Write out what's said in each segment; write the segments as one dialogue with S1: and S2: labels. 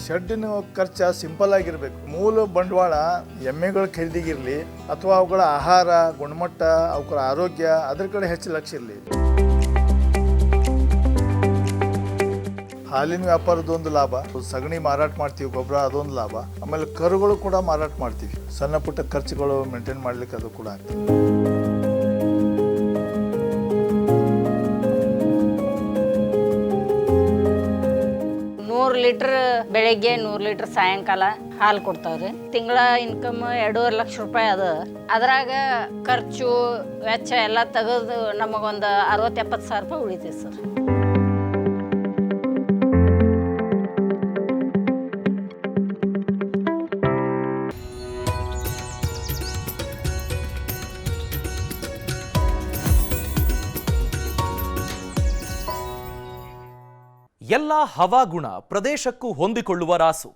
S1: ಶೆಡ್ಡಿನ ಖರ್ಚು ಸಿಂಪಲ್ ಆಗಿರಬೇಕು. ಮೂಲ ಬಂಡವಾಳ ಎಮ್ಮೆಗಳ ಖರೀದಿಗಿರಲಿ ಅಥವಾ ಅವುಗಳ ಆಹಾರ ಗುಣಮಟ್ಟ ಅವುಗಳ ಆರೋಗ್ಯ ಅದ್ರ ಕಡೆ ಹೆಚ್ಚು ಲಕ್ಷ್ಯ ಇರಲಿ. ಹಾಲಿನ ವ್ಯಾಪಾರದ ಒಂದು ಲಾಭ, ಸಗಣಿ ಮಾರಾಟ ಮಾಡ್ತೀವಿ, ಗೊಬ್ಬರ ಅದೊಂದು ಲಾಭ. ಆಮೇಲೆ ಕರುಗಳು ಕೂಡ ಮಾರಾಟ ಮಾಡ್ತೀವಿ. ಸಣ್ಣ ಪುಟ್ಟ ಖರ್ಚುಗಳು ಮೇಂಟೈನ್ ಮಾಡ್ಲಿಕ್ಕೆ ಅದು ಕೂಡ ಆಗ್ತದೆ.
S2: ಲೀಟರ್ ಬೆಳಿಗ್ಗೆ 100 ಲೀಟರ್ ಸಾಯಂಕಾಲ ಹಾಲು ಕೊಡ್ತಾವ್ರಿ. ತಿಂಗಳ ಇನ್ಕಮ್ 2.5 ಲಕ್ಷ ರೂಪಾಯಿ ಅದ. ಅದ್ರಾಗ ಖರ್ಚು ವೆಚ್ಚ ಎಲ್ಲ ತೆಗೆದು ನಮಗೊಂದು 60-70 ಸಾವಿರ ರೂಪಾಯಿ ಉಳಿತೈತೆ ಸರ್.
S3: ಎಲ್ಲ ಹವಾಗುಣ ಪ್ರದೇಶಕ್ಕೂ ಹೊಂದಿಕೊಳ್ಳುವ ರಾಸು.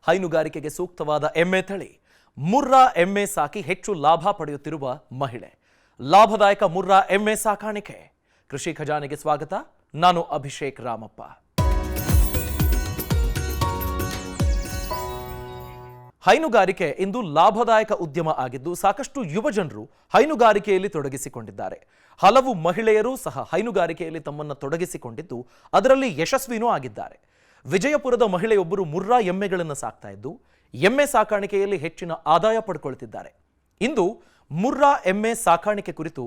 S3: ಹೈನುಗಾರಿಕೆಗೆ ಸೂಕ್ತವಾದ ಎಮ್ಮೆ ತಳಿ. ಮುರ್ರಾ ಎಮ್ಮೆ ಸಾಕಿ ಹೆಚ್ಚು ಲಾಭ ಪಡೆಯುತ್ತಿರುವ ಮಹಿಳೆ. ಲಾಭದಾಯಕ ಮುರ್ರಾ ಎಮ್ಮೆ ಸಾಕಾಣಿಕೆ. ಕೃಷಿ ಖಜಾನೆಗೆ ಸ್ವಾಗತ. ನಾನು ಅಭಿಷೇಕ್ ರಾಮಪ್ಪ. ಹೈನುಗಾರಿಕೆ ಇಂದು ಲಾಭದಾಯಕ ಉದ್ಯಮ ಆಗಿದ್ದು ಸಾಕಷ್ಟು ಯುವಜನರು ಹೈನುಗಾರಿಕೆಯಲ್ಲಿ ತೊಡಗಿಸಿಕೊಂಡಿದ್ದಾರೆ. ಹಲವು ಮಹಿಳೆಯರು ಸಹ ಹೈನುಗಾರಿಕೆಯಲ್ಲಿ ತಮ್ಮನ್ನು ತೊಡಗಿಸಿಕೊಂಡಿದ್ದು ಅದರಲ್ಲಿ ಯಶಸ್ವಿನೂ ಆಗಿದ್ದಾರೆ. ವಿಜಯಪುರದ ಮಹಿಳೆಯೊಬ್ಬರು ಮುರ್ರಾ ಎಮ್ಮೆಗಳನ್ನು ಸಾಕ್ತಾ ಇದ್ದು ಎಮ್ಮೆ ಸಾಕಾಣಿಕೆಯಲ್ಲಿ ಹೆಚ್ಚಿನ ಆದಾಯ ಪಡ್ಕೊಳ್ತಿದ್ದಾರೆ. ಇಂದು ಮುರ್ರಾ ಎಮ್ಮೆ ಸಾಕಾಣಿಕೆ ಕುರಿತು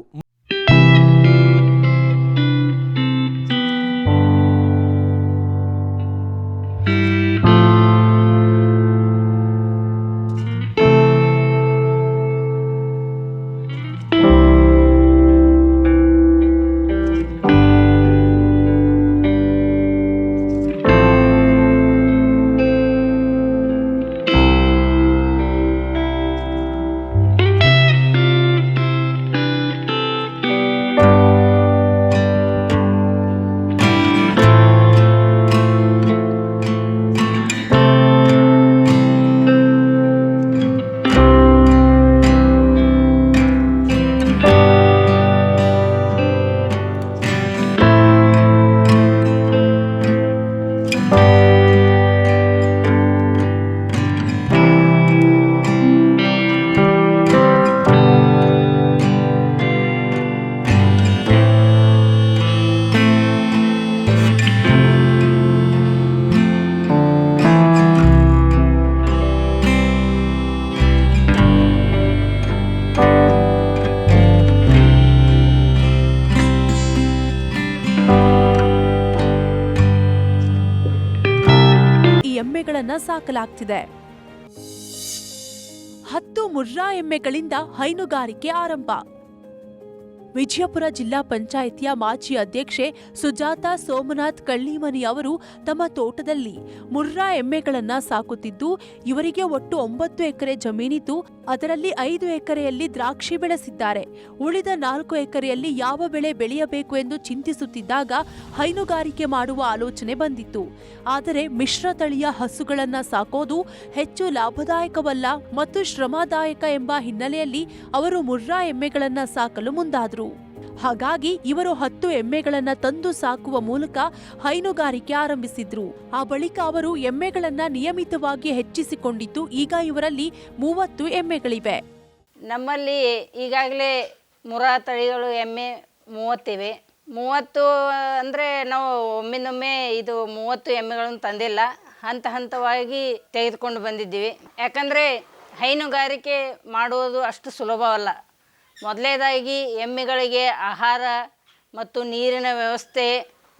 S4: ಸಾಕಲಾಗ್ತಿದೆ. 10 ಮುರ್ರಾ ಎಮ್ಮೆಗಳಿಂದ ಹೈನುಗಾರಿಕೆ ಆರಂಭ. ವಿಜಯಪುರ ಜಿಲ್ಲಾ ಪಂಚಾಯಿತಿಯ ಮಾಜಿ ಅಧ್ಯಕ್ಷೆ ಸುಜಾತಾ ಸೋಮನಾಥ್ ಕಳ್ಳಿಮನಿ ಅವರು ತಮ್ಮ ತೋಟದಲ್ಲಿ ಮುರ್ರಾ ಎಮ್ಮೆಗಳನ್ನ ಸಾಕುತ್ತಿದ್ದು, ಇವರಿಗೆ ಒಟ್ಟು 9 ಎಕರೆ ಜಮೀನಿದ್ದು ಅದರಲ್ಲಿ 5 ಎಕರೆಯಲ್ಲಿ ದ್ರಾಕ್ಷಿ ಬೆಳೆಸಿದ್ದಾರೆ. ಉಳಿದ 4 ಎಕರೆಯಲ್ಲಿ ಯಾವ ಬೆಳೆ ಬೆಳೆಯಬೇಕು ಎಂದು ಚಿಂತಿಸುತ್ತಿದ್ದಾಗ ಹೈನುಗಾರಿಕೆ ಮಾಡುವ ಆಲೋಚನೆ ಬಂದಿತ್ತು. ಆದರೆ ಮಿಶ್ರ ತಳಿಯ ಹಸುಗಳನ್ನ ಸಾಕೋದು ಹೆಚ್ಚು ಲಾಭದಾಯಕವಲ್ಲ ಮತ್ತು ಶ್ರಮದಾಯಕ ಎಂಬ ಹಿನ್ನೆಲೆಯಲ್ಲಿ ಅವರು ಮುರ್ರಾ ಎಮ್ಮೆಗಳನ್ನ ಸಾಕಲು ಮುಂದಾದರು. ಹಾಗಾಗಿ ಇವರು 10 ಎಮ್ಮೆಗಳನ್ನ ತಂದು ಸಾಕುವ ಮೂಲಕ ಹೈನುಗಾರಿಕೆ ಆರಂಭಿಸಿದ್ರು. ಆ ಬಳಿಕ ಅವರು ಎಮ್ಮೆಗಳನ್ನ ನಿಯಮಿತವಾಗಿ ಹೆಚ್ಚಿಸಿಕೊಂಡಿದ್ದು ಈಗ ಇವರಲ್ಲಿ 30 ಎಮ್ಮೆಗಳಿವೆ.
S2: ನಮ್ಮಲ್ಲಿ ಈಗಾಗಲೇ ಮುರ್ರಾ ತಳಿಗಳು ಎಮ್ಮೆ 30 ಇವೆ. 30 ಅಂದರೆ ನಾವು ಒಮ್ಮಿಂದೊಮ್ಮೆ ಇದು 30 ಎಮ್ಮೆಗಳನ್ನು ತಂದಿಲ್ಲ, ಹಂತ ಹಂತವಾಗಿ ತೆಗೆದುಕೊಂಡು ಬಂದಿದ್ದೀವಿ. ಯಾಕಂದರೆ ಹೈನುಗಾರಿಕೆ ಮಾಡುವುದು ಅಷ್ಟು ಸುಲಭವಲ್ಲ. ಮೊದಲನೇದಾಗಿ ಎಮ್ಮೆಗಳಿಗೆ ಆಹಾರ ಮತ್ತು ನೀರಿನ ವ್ಯವಸ್ಥೆ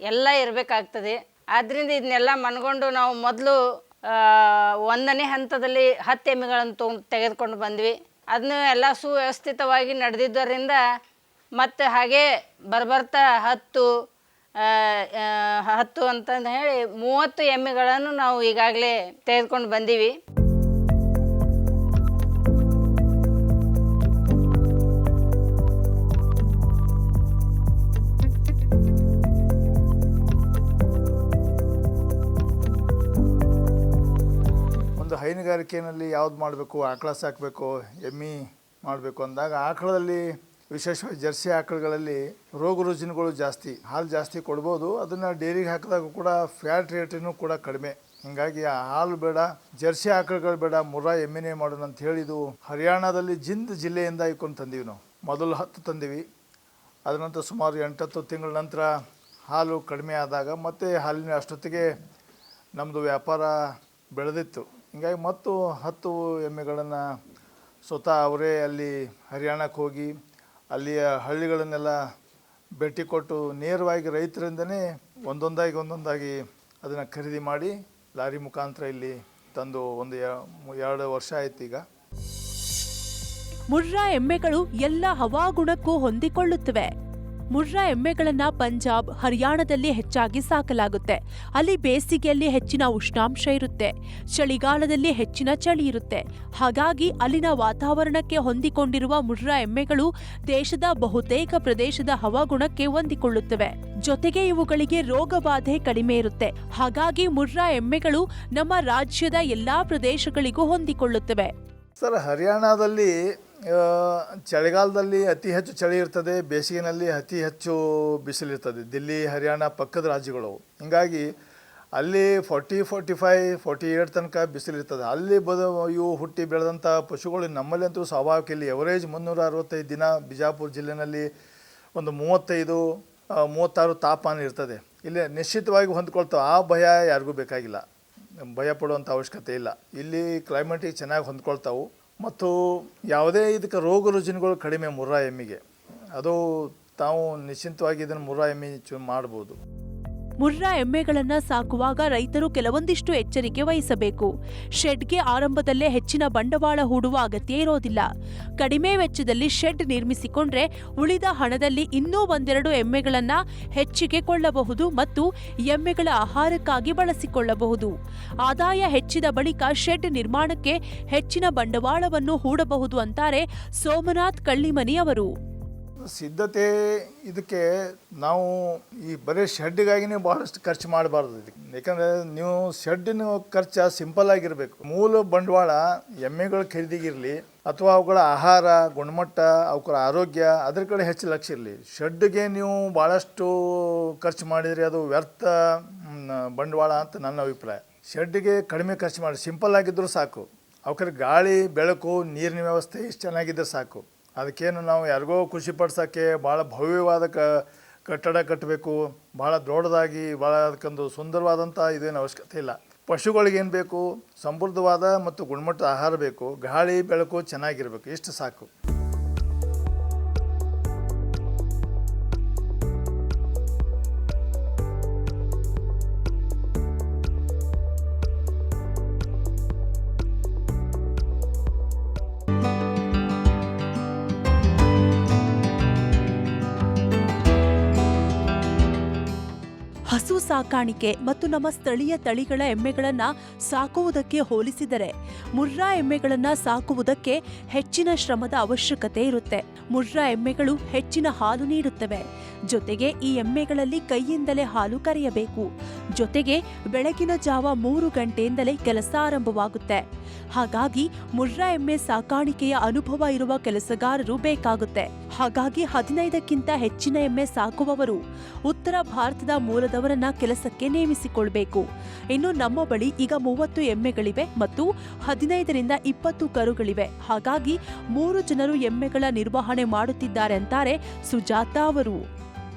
S2: ಎಲ್ಲ ಇರಬೇಕಾಗ್ತದೆ. ಆದ್ದರಿಂದ ಇದನ್ನೆಲ್ಲ ಮನಗೊಂಡು ನಾವು ಮೊದಲು 1ನೇ ಹಂತದಲ್ಲಿ 10 ಎಮ್ಮೆಗಳನ್ನು ತೆಗೆದುಕೊಂಡು ಬಂದ್ವಿ. ಅದನ್ನು ಎಲ್ಲ ಸುವ್ಯವಸ್ಥಿತವಾಗಿ ನಡೆದಿದ್ದರಿಂದ ಮತ್ತು ಹಾಗೆ ಬರ್ತಾ 10 ಅಂತಂದು ಹೇಳಿ 30 ಎಮ್ಮೆಗಳನ್ನು ನಾವು ಈಗಾಗಲೇ ತೆಗೆದುಕೊಂಡು ಬಂದೀವಿ.
S1: ಹೈನುಗಾರಿಕೆಯಲ್ಲಿ ಯಾವ್ದು ಮಾಡಬೇಕು, ಆಕಳ ಸಾಕಬೇಕು, ಎಮ್ಮೆ ಮಾಡಬೇಕು ಅಂದಾಗ ಆಕಳದಲ್ಲಿ ವಿಶೇಷವಾಗಿ ಜರ್ಸಿ ಆಕಳುಗಳಲ್ಲಿ ರೋಗ ರುಜಿನಗಳು ಜಾಸ್ತಿ, ಹಾಲು ಜಾಸ್ತಿ ಕೊಡ್ಬೋದು. ಅದನ್ನು ಡೈರಿಗೆ ಹಾಕಿದಾಗ ಕೂಡ ಫ್ಯಾಟ್ ರೇಟನ್ನು ಕೂಡ ಕಡಿಮೆ. ಹಿಂಗಾಗಿ ಆ ಹಾಲು ಬೇಡ, ಜರ್ಸಿ ಆಕಳುಗಳು ಬೇಡ, ಮುರ್ರಾ ಎಮ್ಮೆನೇ ಮಾಡೋಣ ಅಂತ ಹೇಳಿದು. ಹರಿಯಾಣದಲ್ಲಿ ಜಿಂದ್ ಜಿಲ್ಲೆಯಿಂದ ಇಟ್ಕೊಂಡು ತಂದೀವಿ ನಾವು. ಮೊದಲು 10 ತಂದೀವಿ. ಅದ ನಂತರ ಸುಮಾರು 8-10 ತಿಂಗಳ ನಂತರ ಹಾಲು ಕಡಿಮೆ ಆದಾಗ ಮತ್ತೆ ಹಾಲಿನ ಅಷ್ಟೊತ್ತಿಗೆ ನಮ್ಮದು ವ್ಯಾಪಾರ ಬೆಳೆದಿತ್ತು. ಹಿಂಗಾಗಿ ಮತ್ತು 10 ಎಮ್ಮೆಗಳನ್ನು ಸ್ವತಃ ಅವರೇ ಅಲ್ಲಿ ಹರಿಯಾಣಕ್ಕೆ ಹೋಗಿ ಅಲ್ಲಿಯ ಹಳ್ಳಿಗಳನ್ನೆಲ್ಲ ಭೇಟಿ ಕೊಟ್ಟು ನೇರವಾಗಿ ರೈತರಿಂದನೇ ಒಂದೊಂದಾಗಿ ಅದನ್ನು ಖರೀದಿ ಮಾಡಿ ಲಾರಿ ಮುಖಾಂತರ ಇಲ್ಲಿ ತಂದು ಒಂದು 2 ವರ್ಷ ಆಯ್ತು ಈಗ.
S4: ಮುರ್ರಾ ಎಮ್ಮೆಗಳು ಎಲ್ಲ ಹವಾಗುಣಕ್ಕೂ ಹೊಂದಿಕೊಳ್ಳುತ್ತವೆ. ಮುರ್ರಾ ಎಮ್ಮೆಗಳನ್ನ ಪಂಜಾಬ್, ಹರಿಯಾಣದಲ್ಲಿ ಹೆಚ್ಚಾಗಿ ಸಾಕಲಾಗುತ್ತೆ. ಅಲ್ಲಿ ಬೇಸಿಗೆಯಲ್ಲಿ ಹೆಚ್ಚಿನ ಉಷ್ಣಾಂಶ ಇರುತ್ತೆ, ಚಳಿಗಾಲದಲ್ಲಿ ಹೆಚ್ಚಿನ ಚಳಿ ಇರುತ್ತೆ. ಹಾಗಾಗಿ ಅಲ್ಲಿನ ವಾತಾವರಣಕ್ಕೆ ಹೊಂದಿಕೊಂಡಿರುವ ಮುರ್ರಾ ಎಮ್ಮೆಗಳು ದೇಶದ ಬಹುತೇಕ ಪ್ರದೇಶದ ಹವಾಗುಣಕ್ಕೆ ಹೊಂದಿಕೊಳ್ಳುತ್ತವೆ. ಜೊತೆಗೆ ಇವುಗಳಿಗೆ ರೋಗ ಬಾಧೆ ಕಡಿಮೆ ಇರುತ್ತೆ. ಹಾಗಾಗಿ ಮುರ್ರಾ ಎಮ್ಮೆಗಳು ನಮ್ಮ ರಾಜ್ಯದ ಎಲ್ಲಾ ಪ್ರದೇಶಗಳಿಗೂ ಹೊಂದಿಕೊಳ್ಳುತ್ತವೆ.
S1: ಸರ್, ಹರಿಯಾಣದಲ್ಲಿ ಚಳಿಗಾಲದಲ್ಲಿ ಅತಿ ಹೆಚ್ಚು ಚಳಿ ಇರ್ತದೆ, ಬೇಸಿಗೆನಲ್ಲಿ ಅತಿ ಹೆಚ್ಚು ಬಿಸಿಲಿರ್ತದೆ. ದಿಲ್ಲಿ, ಹರಿಯಾಣ ಪಕ್ಕದ ರಾಜ್ಯಗಳು. ಹಿಂಗಾಗಿ ಅಲ್ಲಿ 40, 45, 48 ತನಕ ಬಿಸಿಲಿರ್ತದೆ. ಅಲ್ಲಿ ಇವು ಹುಟ್ಟಿ ಬೆಳೆದಂಥ ಪಶುಗಳು ನಮ್ಮಲ್ಲಿ ಅಂತೂ ಸ್ವಾಭಾವಿಕ ಇಲ್ಲಿ ಎವರೇಜ್ 365 ದಿನ ಬಿಜಾಪುರ ಜಿಲ್ಲೆಯಲ್ಲಿ ಒಂದು 35-36 ತಾಪಮಾನ ಇರ್ತದೆ. ಇಲ್ಲಿ ನಿಶ್ಚಿತವಾಗಿ ಹೊಂದ್ಕೊಳ್ತಾವೆ. ಆ ಭಯ ಯಾರಿಗೂ ಬೇಕಾಗಿಲ್ಲ, ಭಯ ಪಡುವಂಥ ಅವಶ್ಯಕತೆ ಇಲ್ಲ. ಇಲ್ಲಿ ಕ್ಲೈಮೇಟಿಗೆ ಚೆನ್ನಾಗಿ ಹೊಂದ್ಕೊಳ್ತಾವೆ ಮತ್ತು ಯಾವುದೇ ಇದಕ್ಕೆ ರೋಗ ರುಜಿನಗಳು ಕಡಿಮೆ ಮುರ್ರಾ ಎಮ್ಮಿಗೆ. ಅದು ತಾವು ನಿಶ್ಚಿಂತವಾಗಿ ಇದನ್ನು ಮುರ್ರಾ ಎಮ್ಮೆ ಮಾಡ್ಬೋದು.
S4: ಮುರ್ರಾ ಎಮ್ಮೆಗಳನ್ನ ಸಾಕುವಾಗ ರೈತರು ಕೆಲವೊಂದಿಷ್ಟು ಎಚ್ಚರಿಕೆ ವಹಿಸಬೇಕು. ಶೆಡ್ಗೆ ಆರಂಭದಲ್ಲೇ ಹೆಚ್ಚಿನ ಬಂಡವಾಳ ಹೂಡುವ ಅಗತ್ಯ ಇರೋದಿಲ್ಲ. ಕಡಿಮೆ ವೆಚ್ಚದಲ್ಲಿ ಶೆಡ್ ನಿರ್ಮಿಸಿಕೊಂಡ್ರೆ ಉಳಿದ ಹಣದಲ್ಲಿ ಇನ್ನೂ 1-2 ಎಮ್ಮೆಗಳನ್ನ ಹೆಚ್ಚಿಗೆ ಕೊಳ್ಳಬಹುದು ಮತ್ತು ಎಮ್ಮೆಗಳ ಆಹಾರಕ್ಕಾಗಿ ಬಳಸಿಕೊಳ್ಳಬಹುದು. ಆದಾಯ ಹೆಚ್ಚಿದ ಬಳಿಕ ಶೆಡ್ ನಿರ್ಮಾಣಕ್ಕೆ ಹೆಚ್ಚಿನ ಬಂಡವಾಳವನ್ನು ಹೂಡಬಹುದು ಅಂತಾರೆ ಸೋಮನಾಥ್ ಕಳ್ಳಿಮನಿ ಅವರು.
S1: ಸಿದ್ಧತೆ ಇದಕ್ಕೆ ನಾವು ಈ ಬರೀ ಶೆಡ್ಡಿಗಾಗಿನೇ ಭಾಳಷ್ಟು ಖರ್ಚು ಮಾಡಬಾರ್ದು ಇದಕ್ಕೆ. ಯಾಕಂದರೆ ನೀವು ಶೆಡ್ಡಿನ ಖರ್ಚು ಸಿಂಪಲ್ ಆಗಿರಬೇಕು. ಮೂಲ ಬಂಡವಾಳ ಎಮ್ಮೆಗಳ ಖರೀದಿಗಿರಲಿ ಅಥವಾ ಅವುಗಳ ಆಹಾರ, ಗುಣಮಟ್ಟ, ಅವುಗಳ ಆರೋಗ್ಯ ಅದ್ರ ಕಡೆ ಹೆಚ್ಚು ಲಕ್ಷ್ಯ ಇರಲಿ. ಶೆಡ್ಗೆ ನೀವು ಭಾಳಷ್ಟು ಖರ್ಚು ಮಾಡಿದರೆ ಅದು ವ್ಯರ್ಥ ಬಂಡವಾಳ ಅಂತ ನನ್ನ ಅಭಿಪ್ರಾಯ. ಶೆಡ್ಡಿಗೆ ಕಡಿಮೆ ಖರ್ಚು ಮಾಡಿ ಸಿಂಪಲ್ ಆಗಿದ್ದರೂ ಸಾಕು. ಅವಕ್ಕೆ ಗಾಳಿ, ಬೆಳಕು, ನೀರಿನ ವ್ಯವಸ್ಥೆ ಇಷ್ಟು ಚೆನ್ನಾಗಿದ್ದರೆ ಸಾಕು. ಅದಕ್ಕೇನು ನಾವು ಯಾರಿಗೋ ಖುಷಿ ಪಡ್ಸೋಕ್ಕೆ ಭಾಳ ಭವ್ಯವಾದ ಕಟ್ಟಡ ಕಟ್ಟಬೇಕು, ಭಾಳ ದೊಡ್ಡದಾಗಿ, ಭಾಳ ಅದಕ್ಕೊಂದು ಸುಂದರವಾದಂಥ ಇದೇನು ಅವಶ್ಯಕತೆ ಇಲ್ಲ. ಪಶುಗಳಿಗೇನು ಬೇಕು? ಸಮೃದ್ಧವಾದ ಮತ್ತು ಗುಣಮಟ್ಟದ ಆಹಾರ ಬೇಕು, ಗಾಳಿ, ಬೆಳಕು ಚೆನ್ನಾಗಿರಬೇಕು, ಇಷ್ಟು ಸಾಕು.
S4: ಹಸು ಸಾಕಾಣಿಕೆ ಮತ್ತು ನಮ್ಮ ಸ್ಥಳೀಯ ತಳಿಗಳ ಎಮ್ಮೆಗಳನ್ನ ಸಾಕುವುದಕ್ಕೆ ಹೋಲಿಸಿದರೆ ಮುರ್ರಾ ಎಮ್ಮೆಗಳನ್ನ ಸಾಕುವುದಕ್ಕೆ ಹೆಚ್ಚಿನ ಶ್ರಮದ ಅವಶ್ಯಕತೆ ಇರುತ್ತೆ. ಮುರ್ರಾ ಎಮ್ಮೆಗಳು ಹೆಚ್ಚಿನ ಹಾಲು ನೀಡುತ್ತವೆ. ಜೊತೆಗೆ ಈ ಎಮ್ಮೆಗಳಲ್ಲಿ ಕೈಯಿಂದಲೇ ಹಾಲು ಕರೆಯಬೇಕು. ಜೊತೆಗೆ ಬೆಳಗಿನ ಜಾವ 3 ಗಂಟೆಯಿಂದಲೇ ಕೆಲಸ ಆರಂಭವಾಗುತ್ತೆ. ಹಾಗಾಗಿ ಮುರ್ರಾ ಎಮ್ಮೆ ಸಾಕಾಣಿಕೆಯ ಅನುಭವ ಇರುವ ಕೆಲಸಗಾರರು ಬೇಕಾಗುತ್ತೆ. ಹಾಗಾಗಿ 15ಕ್ಕಿಂತ ಹೆಚ್ಚಿನ ಎಮ್ಮೆ ಸಾಕುವವರು ಉತ್ತರ ಭಾರತದ ಮೂಲದವರನ್ನ ಕೆಲಸಕ್ಕೆ ನೇಮಿಸಿಕೊಳ್ಬೇಕು. ಇನ್ನು ನಮ್ಮ ಬಳಿ ಈಗ 30 ಎಮ್ಮೆಗಳಿವೆ ಮತ್ತು 15ರಿಂದ 20 ಕರುಗಳಿವೆ. ಹಾಗಾಗಿ 3 ಜನರು ಎಮ್ಮೆಗಳ ನಿರ್ವಹಣೆ ಮಾಡುತ್ತಿದ್ದಾರೆ ಅಂತಾರೆ ಸುಜಾತಾ ಅವರು.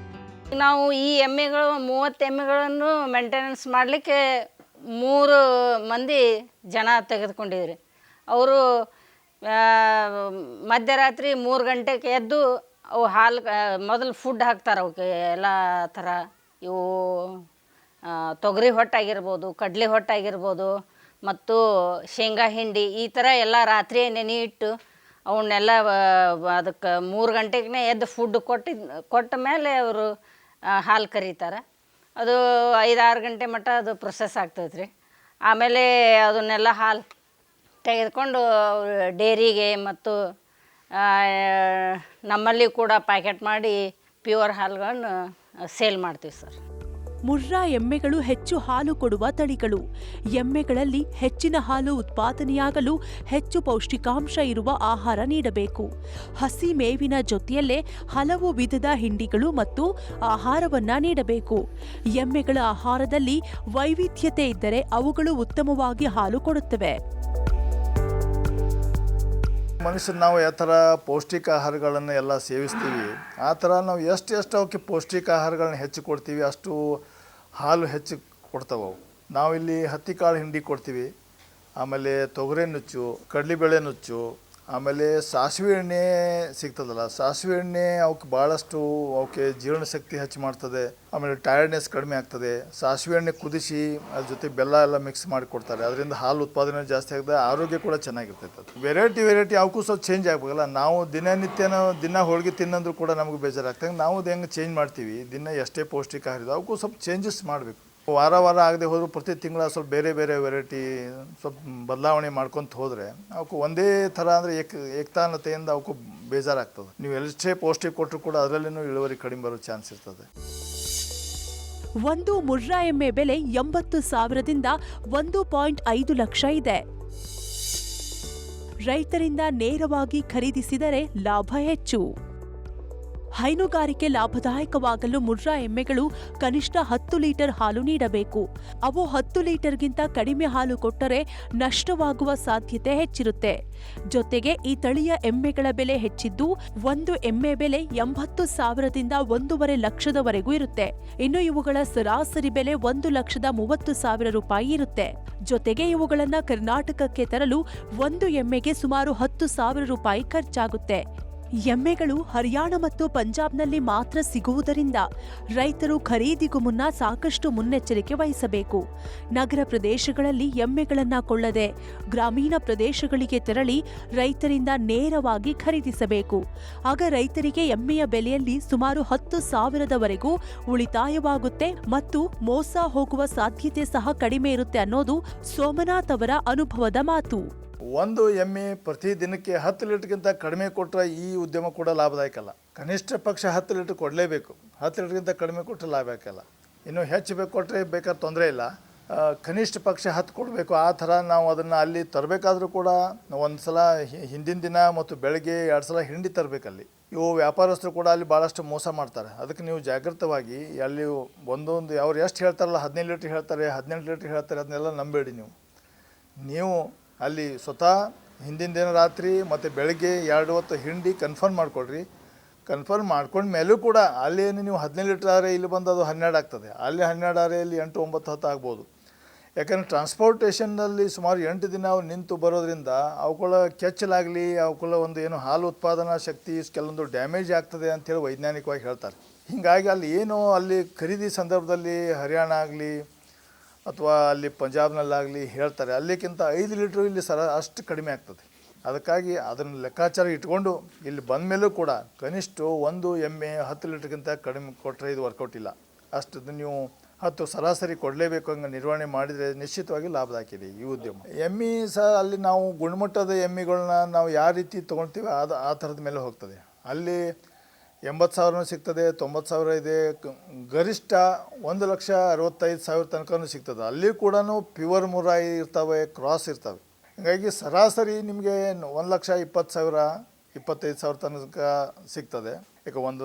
S2: ನಾವು ಈ ಎಮ್ಮೆಗಳು 30 ಎಮ್ಮೆಗಳನ್ನು ಮೇಂಟೆನೆನ್ಸ್ ಮಾಡಲಿಕ್ಕೆ 3 ಮಂದಿ ಜನ ತೆಗೆದುಕೊಂಡಿದ್ರಿ. ಅವರು ಮಧ್ಯರಾತ್ರಿ 3 ಗಂಟೆಗೆ ಎದ್ದು ಅವು ಹಾಲು ಮೊದಲು ಫುಡ್ ಹಾಕ್ತಾರೆ. ಅವಕ್ಕೆ ಎಲ್ಲ ಥರ ಇವು ತೊಗರಿ ಹೊಟ್ಟಾಗಿರ್ಬೋದು, ಕಡಲೆ ಹೊಟ್ಟಾಗಿರ್ಬೋದು ಮತ್ತು ಶೇಂಗಾ ಹಿಂಡಿ ಈ ಥರ ಎಲ್ಲ ರಾತ್ರಿ ನೆನೆ ಇಟ್ಟು ಅವನ್ನೆಲ್ಲ ಅದಕ್ಕೆ 3 ಗಂಟೆಗೆ ಎದ್ದು ಫುಡ್ ಕೊಟ್ಟ ಮೇಲೆ ಅವರು ಹಾಲು ಕರೀತಾರೆ. ಅದು 5-6 ಗಂಟೆ ಮಟ್ಟ ಅದು ಪ್ರೊಸೆಸ್ ಆಗ್ತೈತೆ ರೀ. ಆಮೇಲೆ ಅದನ್ನೆಲ್ಲ ಹಾಲು ತೆಗೆದುಕೊಂಡು ಡೇರಿಗೆ ಮತ್ತು ನಮ್ಮಲ್ಲಿ ಕೂಡ ಪ್ಯಾಕೆಟ್ ಮಾಡಿ ಪ್ಯೂರ್ ಹಾಲುಗಳನ್ನು ಸೇಲ್ ಮಾಡ್ತೀವಿ ಸರ್.
S4: ಮುರ್ರಾ ಎಮ್ಮೆಗಳು ಹೆಚ್ಚು ಹಾಲು ಕೊಡುವ ತಳಿಗಳು. ಎಮ್ಮೆಗಳಲ್ಲಿ ಹೆಚ್ಚಿನ ಹಾಲು ಉತ್ಪಾದನೆಯಾಗಲು ಹೆಚ್ಚು ಪೌಷ್ಟಿಕಾಂಶ ಇರುವ ಆಹಾರ ನೀಡಬೇಕು. ಹಸಿ ಮೇವಿನ ಜೊತೆಯಲ್ಲೇ ಹಲವು ವಿಧದ ಹಿಂಡಿಗಳು ಮತ್ತು ಆಹಾರವನ್ನ ನೀಡಬೇಕು. ಎಮ್ಮೆಗಳ ಆಹಾರದಲ್ಲಿ ವೈವಿಧ್ಯತೆ ಇದ್ದರೆ ಅವುಗಳು ಉತ್ತಮವಾಗಿ ಹಾಲು ಕೊಡುತ್ತವೆ.
S1: ಮನುಷ್ಯರು ನಾವು ಯಾವ ಥರ ಪೌಷ್ಟಿಕ ಆಹಾರಗಳನ್ನು ಎಲ್ಲ ಸೇವಿಸ್ತೀವಿ, ಆ ಥರ ನಾವು ಎಷ್ಟು ಅವಕ್ಕೆ ಪೌಷ್ಟಿಕ ಆಹಾರಗಳನ್ನ ಹೆಚ್ಚು ಕೊಡ್ತೀವಿ ಅಷ್ಟು ಹಾಲು ಹೆಚ್ಚು ಕೊಡ್ತಾವೆ. ನಾವಿಲ್ಲಿ ಹತ್ತಿ ಕಾಳು ಹಿಂಡಿ ಕೊಡ್ತೀವಿ, ಆಮೇಲೆ ತೊಗರೆ ನುಚ್ಚು, ಕಡಲೆಬೇಳೆ ನುಚ್ಚು, ಆಮೇಲೆ ಸಾಸಿವೆ ಎಣ್ಣೆ ಸಿಗ್ತದಲ್ಲ, ಸಾಸಿವೆ ಎಣ್ಣೆ ಅವಕ್ಕೆ ಭಾಳಷ್ಟು ಅವಕ್ಕೆ ಜೀರ್ಣಶಕ್ತಿ ಹೆಚ್ಚು ಮಾಡ್ತದೆ. ಆಮೇಲೆ ಟಯರ್ಡ್ನೆಸ್ ಕಡಿಮೆ ಆಗ್ತದೆ. ಸಾಸಿವೆ ಎಣ್ಣೆ ಕುದಿಸಿ ಅದ್ರ ಜೊತೆ ಬೆಲ್ಲ ಎಲ್ಲ ಮಿಕ್ಸ್ ಮಾಡಿ ಕೊಡ್ತಾರೆ. ಅದರಿಂದ ಹಾಲು ಉತ್ಪಾದನೆ ಜಾಸ್ತಿ ಆಗ್ತದೆ, ಆರೋಗ್ಯ ಕೂಡ ಚೆನ್ನಾಗಿರ್ತೈತೆ. ಅದು ವೆರೈಟಿ ಅವಕ್ಕೂ ಸ್ವಲ್ಪ ಚೇಂಜ್ ಆಗ್ಬೇಕಲ್ಲ. ನಾವು ದಿನ ಹೋಳಿಗೆ ತಿನ್ನಂದ್ರೂ ಕೂಡ ನಮಗೆ ಬೇಜಾರಾಗ್ತದೆ. ನಾವು ಅದು ಹೆಂಗೆ ಚೇಂಜ್ ಮಾಡ್ತೀವಿ, ದಿನ ಎಷ್ಟೇ ಪೌಷ್ಟಿಕ ಆಹಾರ ಇದೆ ಅವಕ್ಕೂ ಸ್ವಲ್ಪ ಚೇಂಜಸ್ ಮಾಡಬೇಕು. ವಾರ ಆಗದೆ ಹೋದರೂ ಪ್ರತಿ ತಿಂಗಳ ಸ್ವಲ್ಪ ಬೇರೆ ವೆರೈಟಿ ಸ್ವಲ್ಪ ಬದಲಾವಣೆ ಮಾಡ್ಕೊತ ಹೋದರೆ ಅವಕ್ಕೆ ಒಂದೇ ಥರ ಅಂದರೆ ಏಕತಾನತೆಯಿಂದ ಅವಕ್ಕೂ ಬೇಜಾರಾಗ್ತದೆ. ನೀವು ಎಷ್ಟೇ ಪೌಷ್ಟಿಕ ಕೊಟ್ಟರು ಕೂಡ ಅದರಲ್ಲಿನೂ ಇಳುವರಿ ಕಡಿಮೆ ಬರೋ ಚಾನ್ಸ್ ಇರ್ತದೆ.
S4: ಒಂದು ಮುರ್ರಾ ಎಮ್ಮೆ ಬೆಲೆ 80,000ದಿಂದ 1.5 ಲಕ್ಷ ಇದೆ. ರೈತರಿಂದ ನೇರವಾಗಿ ಖರೀದಿಸಿದರೆ ಲಾಭ ಹೆಚ್ಚು. ಹೈನುಗಾರಿಕೆ ಲಾಭದಾಯಕವಾಗಲು ಮುರ್ರಾ ಎಮ್ಮೆಗಳು ಕನಿಷ್ಠ 10 ಲೀಟರ್ ಹಾಲು ನೀಡಬೇಕು. ಅವು 10 ಲೀಟರ್ಗಿಂತ ಕಡಿಮೆ ಹಾಲು ಕೊಟ್ಟರೆ ನಷ್ಟವಾಗುವ ಸಾಧ್ಯತೆ ಹೆಚ್ಚಿರುತ್ತೆ. ಜೊತೆಗೆ ಈ ತಳಿಯ ಎಮ್ಮೆಗಳ ಬೆಲೆ ಹೆಚ್ಚಿದ್ದು, ಒಂದು ಎಮ್ಮೆ ಬೆಲೆ 80,000ದಿಂದ 1.5 ಲಕ್ಷದವರೆಗೂ ಇರುತ್ತೆ. ಇನ್ನು ಇವುಗಳ ಸರಾಸರಿ ಬೆಲೆ 1,30,000 ರೂಪಾಯಿ ಇರುತ್ತೆ. ಜೊತೆಗೆ ಇವುಗಳನ್ನ ಕರ್ನಾಟಕಕ್ಕೆ ತರಲು ಒಂದು ಎಮ್ಮೆಗೆ ಸುಮಾರು 10,000 ರೂಪಾಯಿ ಖರ್ಚಾಗುತ್ತೆ. ಎಮ್ಮೆಗಳು ಹರಿಯಾಣ ಮತ್ತು ಪಂಜಾಬ್ನಲ್ಲಿ ಮಾತ್ರ ಸಿಗುವುದರಿಂದ ರೈತರು ಖರೀದಿಗೂ ಮುನ್ನ ಸಾಕಷ್ಟು ಮುನ್ನೆಚ್ಚರಿಕೆ ವಹಿಸಬೇಕು. ನಗರ ಪ್ರದೇಶಗಳಲ್ಲಿ ಎಮ್ಮೆಗಳನ್ನು ಕೊಳ್ಳದೆ ಗ್ರಾಮೀಣ ಪ್ರದೇಶಗಳಿಗೆ ತೆರಳಿ ರೈತರಿಂದ ನೇರವಾಗಿ ಖರೀದಿಸಬೇಕು. ಆಗ ರೈತರಿಗೆ ಎಮ್ಮೆಯ ಬೆಲೆಯಲ್ಲಿ ಸುಮಾರು 10,000ವರೆಗೂ ಉಳಿತಾಯವಾಗುತ್ತೆ ಮತ್ತು ಮೋಸ ಹೋಗುವ ಸಾಧ್ಯತೆ ಸಹ ಕಡಿಮೆ ಇರುತ್ತೆ ಅನ್ನೋದು ಸೋಮನಾಥ್ ಅವರ ಅನುಭವದ ಮಾತು.
S1: ಒಂದು ಎಮ್ಮೆ ಪ್ರತಿ ದಿನಕ್ಕೆ 10 ಲೀಟರ್ಗಿಂತ ಕಡಿಮೆ ಕೊಟ್ಟರೆ ಈ ಉದ್ಯಮ ಕೂಡ ಲಾಭದಾಯಕ ಅಲ್ಲ. ಕನಿಷ್ಠ ಪಕ್ಷ 10 ಲೀಟರ್ ಕೊಡಲೇಬೇಕು. 10 ಲೀಟರ್ಗಿಂತ ಕಡಿಮೆ ಕೊಟ್ಟರೆ ಲಾಭದಾಯಕಲ್ಲ. ಇನ್ನು ಹೆಚ್ಚು ಕೊಟ್ಟರೆ ಬೇಕಾದ್ರೆ ತೊಂದರೆ ಇಲ್ಲ. ಕನಿಷ್ಠ ಪಕ್ಷ 10 ಕೊಡಬೇಕು. ಆ ಥರ ನಾವು ಅದನ್ನು ಅಲ್ಲಿ ತರಬೇಕಾದ್ರೂ ಕೂಡ ಒಂದು ಸಲ ಹಿಂದಿನ ದಿನ ಮತ್ತು ಬೆಳಗ್ಗೆ 2 ಸಲ ಹಿಂಡಿ ತರಬೇಕಲ್ಲಿ. ಇವು ವ್ಯಾಪಾರಸ್ಥರು ಕೂಡ ಅಲ್ಲಿ ಭಾಳಷ್ಟು ಮೋಸ ಮಾಡ್ತಾರೆ. ಅದಕ್ಕೆ ನೀವು ಜಾಗೃತವಾಗಿ ಅಲ್ಲಿ ಒಂದೊಂದು ಅವ್ರು ಎಷ್ಟು ಹೇಳ್ತಾರಲ್ಲ, 15 ಲೀಟ್ರ್ ಹೇಳ್ತಾರೆ, 18 ಲೀಟ್ರ್ ಹೇಳ್ತಾರೆ, ಅದನ್ನೆಲ್ಲ ನಂಬೇಡಿ. ನೀವು ಅಲ್ಲಿ ಸ್ವತಃ ಹಿಂದಿನ ದಿನ ರಾತ್ರಿ ಮತ್ತು ಬೆಳಗ್ಗೆ 2 ಹೊತ್ತು ಹಿಂಡಿ ಕನ್ಫರ್ಮ್ ಮಾಡಿಕೊಡ್ರಿ. ಕನ್ಫರ್ಮ್ ಮಾಡ್ಕೊಂಡ ಮೇಲೂ ಕೂಡ ಅಲ್ಲೇನು ನೀವು 15 ಲೀಟ್ರ್ ಆದರೆ ಇಲ್ಲಿ ಬಂದು ಅದು 12 ಆಗ್ತದೆ. ಅಲ್ಲಿ 12 ಆದರೆ ಇಲ್ಲಿ 8, 9, 10 ಆಗ್ಬೋದು. ಯಾಕಂದರೆ ಟ್ರಾನ್ಸ್ಪೋರ್ಟೇಷನ್ನಲ್ಲಿ ಸುಮಾರು 8 ದಿನ ಅವು ನಿಂತು ಬರೋದ್ರಿಂದ ಅವುಗಳ ಕೆಚ್ಚಲಾಗಲಿ ಅವುಗಳ ಒಂದು ಏನು ಹಾಲು ಉತ್ಪಾದನಾ ಶಕ್ತಿ ಕೆಲವೊಂದು ಡ್ಯಾಮೇಜ್ ಆಗ್ತದೆ ಅಂಥೇಳಿ ವೈಜ್ಞಾನಿಕವಾಗಿ ಹೇಳ್ತಾರೆ. ಹೀಗಾಗಿ ಅಲ್ಲಿ ಏನು ಅಲ್ಲಿ ಖರೀದಿ ಸಂದರ್ಭದಲ್ಲಿ ಹರಿಯಾಣ ಆಗಲಿ ಅಥವಾ ಅಲ್ಲಿ ಪಂಜಾಬ್ನಲ್ಲಾಗಲಿ ಹೇಳ್ತಾರೆ, ಅಲ್ಲಿಗಿಂತ 5 ಲೀಟ್ರು ಇಲ್ಲಿ ಅಷ್ಟು ಕಡಿಮೆ ಆಗ್ತದೆ. ಅದಕ್ಕಾಗಿ ಅದನ್ನು ಲೆಕ್ಕಾಚಾರ ಇಟ್ಕೊಂಡು ಇಲ್ಲಿ ಬಂದ ಮೇಲೂ ಕೂಡ ಕನಿಷ್ಠ ಒಂದು ಎಮ್ಮೆ 10 ಲೀಟ್ರ್ಗಿಂತ ಕಡಿಮೆ ಕೊಟ್ಟರೆ ಇದು ವರ್ಕೌಟ್ ಇಲ್ಲ. ಅಷ್ಟು ನೀವು 10 ಸರಾಸರಿ ಕೊಡಲೇಬೇಕು. ಹಂಗೆ ನಿರ್ವಹಣೆ ಮಾಡಿದರೆ ನಿಶ್ಚಿತವಾಗಿ ಲಾಭದಾಯಕಿದೆ ಈ ಉದ್ಯಮ. ಎಮ್ಮೆ ಸಹ ಅಲ್ಲಿ ನಾವು ಗುಣಮಟ್ಟದ ಎಮ್ಮೆಗಳನ್ನ ನಾವು ಯಾವ ರೀತಿ ತೊಗೊಳ್ತೀವಿ ಆ ಥರದ ಮೇಲೆ ಹೋಗ್ತದೆ. ಅಲ್ಲಿ 80,000 ಸಿಗ್ತದೆ, 90,000 ಇದೆ, ಗರಿಷ್ಠ 1,65,000 ತನಕನೂ ಸಿಗ್ತದೆ. ಅಲ್ಲಿ ಕೂಡ ಪ್ಯೂರ್ ಮುರ್ರಾಯಿ ಇರ್ತವೆ, ಕ್ರಾಸ್ ಇರ್ತವೆ. ಹೀಗಾಗಿ ಸರಾಸರಿ ನಿಮಗೆ 1,20,000 25,000 ತನಕ ಸಿಗ್ತದೆ. ಈಗ ಒಂದು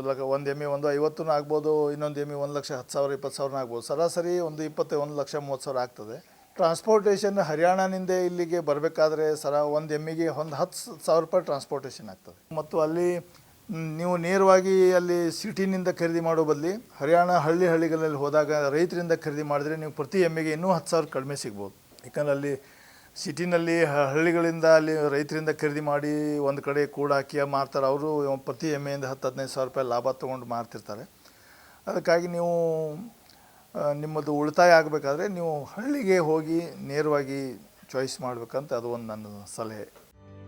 S1: ಎಮ್ಮೆ 1,50,000 ಆಗ್ಬೋದು, ಇನ್ನೊಂದು ಎಮ್ಮೆ 1,10,000 20,000 ಆಗ್ಬೋದು. ಸರಾಸರಿ 1,20,000 ಆಗ್ತದೆ. ಟ್ರಾನ್ಸ್ಪೋರ್ಟೇಷನ್ ಹರಿಯಾಣನಿಂದ ಇಲ್ಲಿಗೆ ಬರಬೇಕಾದ್ರೆ ಒಂದು ಎಮ್ಮೆಗೆ 10,000 ರೂಪಾಯಿ ಟ್ರಾನ್ಸ್ಪೋರ್ಟೇಷನ್ ಆಗ್ತದೆ. ಮತ್ತು ಅಲ್ಲಿ ನೀವು ನೇರವಾಗಿ ಅಲ್ಲಿ ಸಿಟಿನಿಂದ ಖರೀದಿ ಮಾಡೋ ಬದಲಿ ಹರಿಯಾಣ ಹಳ್ಳಿಗಳಲ್ಲಿ ಹೋದಾಗ ರೈತರಿಂದ ಖರೀದಿ ಮಾಡಿದ್ರೆ ನೀವು ಪ್ರತಿ ಎಮ್ಮೆಗೆ ಇನ್ನೂ 10,000 ಕಡಿಮೆ ಸಿಗ್ಬೋದು. ಯಾಕಂದ್ರೆ ಅಲ್ಲಿ ಸಿಟಿನಲ್ಲಿ ಹಳ್ಳಿಗಳಿಂದ ಅಲ್ಲಿ ರೈತರಿಂದ ಖರೀದಿ ಮಾಡಿ ಒಂದು ಕಡೆ ಕೂಡ ಹಾಕಿ ಮಾರ್ತಾರೆ. ಅವರು ಪ್ರತಿ ಎಮ್ಮೆಯಿಂದ 10,000-15,000 ರೂಪಾಯಿ ಲಾಭ ತೊಗೊಂಡು ಮಾರ್ತಿರ್ತಾರೆ. ಅದಕ್ಕಾಗಿ ನೀವು ನಿಮ್ಮದು ಉಳಿತಾಯ ಆಗಬೇಕಾದ್ರೆ ನೀವು ಹಳ್ಳಿಗೆ ಹೋಗಿ ನೇರವಾಗಿ ಚಾಯ್ಸ್ ಮಾಡಬೇಕಂತ ಅದು ಒಂದು ನನ್ನ ಸಲಹೆ.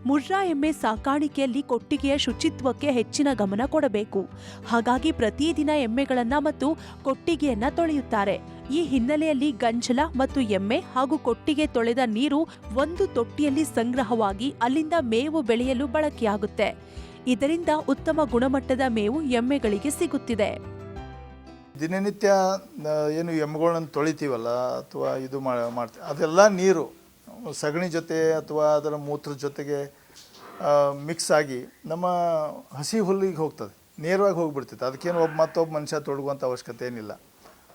S4: ಮುರ್ರಾ ಎಮ್ಮೆ ಸಾಕಾಣಿಕೆಯಲ್ಲಿ ಕೊಟ್ಟಿಗೆಯ ಶುಚಿತ್ವಕ್ಕೆ ಹೆಚ್ಚಿನ ಗಮನ ಕೊಡಬೇಕು. ಹಾಗಾಗಿ ಪ್ರತಿದಿನ ಎಮ್ಮೆಗಳನ್ನ ಮತ್ತು ಕೊಟ್ಟಿಗೆಯನ್ನ ತೊಳೆಯುತ್ತಾರೆ. ಈ ಹಿನ್ನೆಲೆಯಲ್ಲಿ ಗಂಜಲ ಮತ್ತು ಎಮ್ಮೆ ಹಾಗೂ ಕೊಟ್ಟಿಗೆ ತೊಳೆದ ನೀರು ಒಂದು ತೊಟ್ಟಿಯಲ್ಲಿ ಸಂಗ್ರಹವಾಗಿ ಅಲ್ಲಿಂದ ಮೇವು ಬೆಳೆಯಲು ಬಳಕೆಯಾಗುತ್ತೆ. ಇದರಿಂದ ಉತ್ತಮ ಗುಣಮಟ್ಟದ ಮೇವು ಎಮ್ಮೆಗಳಿಗೆ ಸಿಗುತ್ತಿದೆ.
S1: ದಿನನಿತ್ಯ ಏನು ಎಮ್ಮೆಗಳನ್ನ ತೊಳಿತೀವಲ್ಲ ಅಥವಾ ಇದು ಮಾಡ್ತೀವಿ, ಅದೆಲ್ಲ ನೀರು ಸಗಣಿ ಜೊತೆ ಅಥವಾ ಅದರ ಮೂತ್ರದ ಜೊತೆಗೆ ಮಿಕ್ಸ್ ಆಗಿ ನಮ್ಮ ಹಸಿ ಹುಲ್ಲಿಗೆ ಹೋಗ್ತದೆ, ನೇರವಾಗಿ ಹೋಗಿಬಿಡ್ತೈತೆ. ಅದಕ್ಕೇನು ಮತ್ತೊಬ್ಬ ಮನುಷ್ಯ ತೊಡಗುವಂಥ ಅವಶ್ಯಕತೆ ಏನಿಲ್ಲ,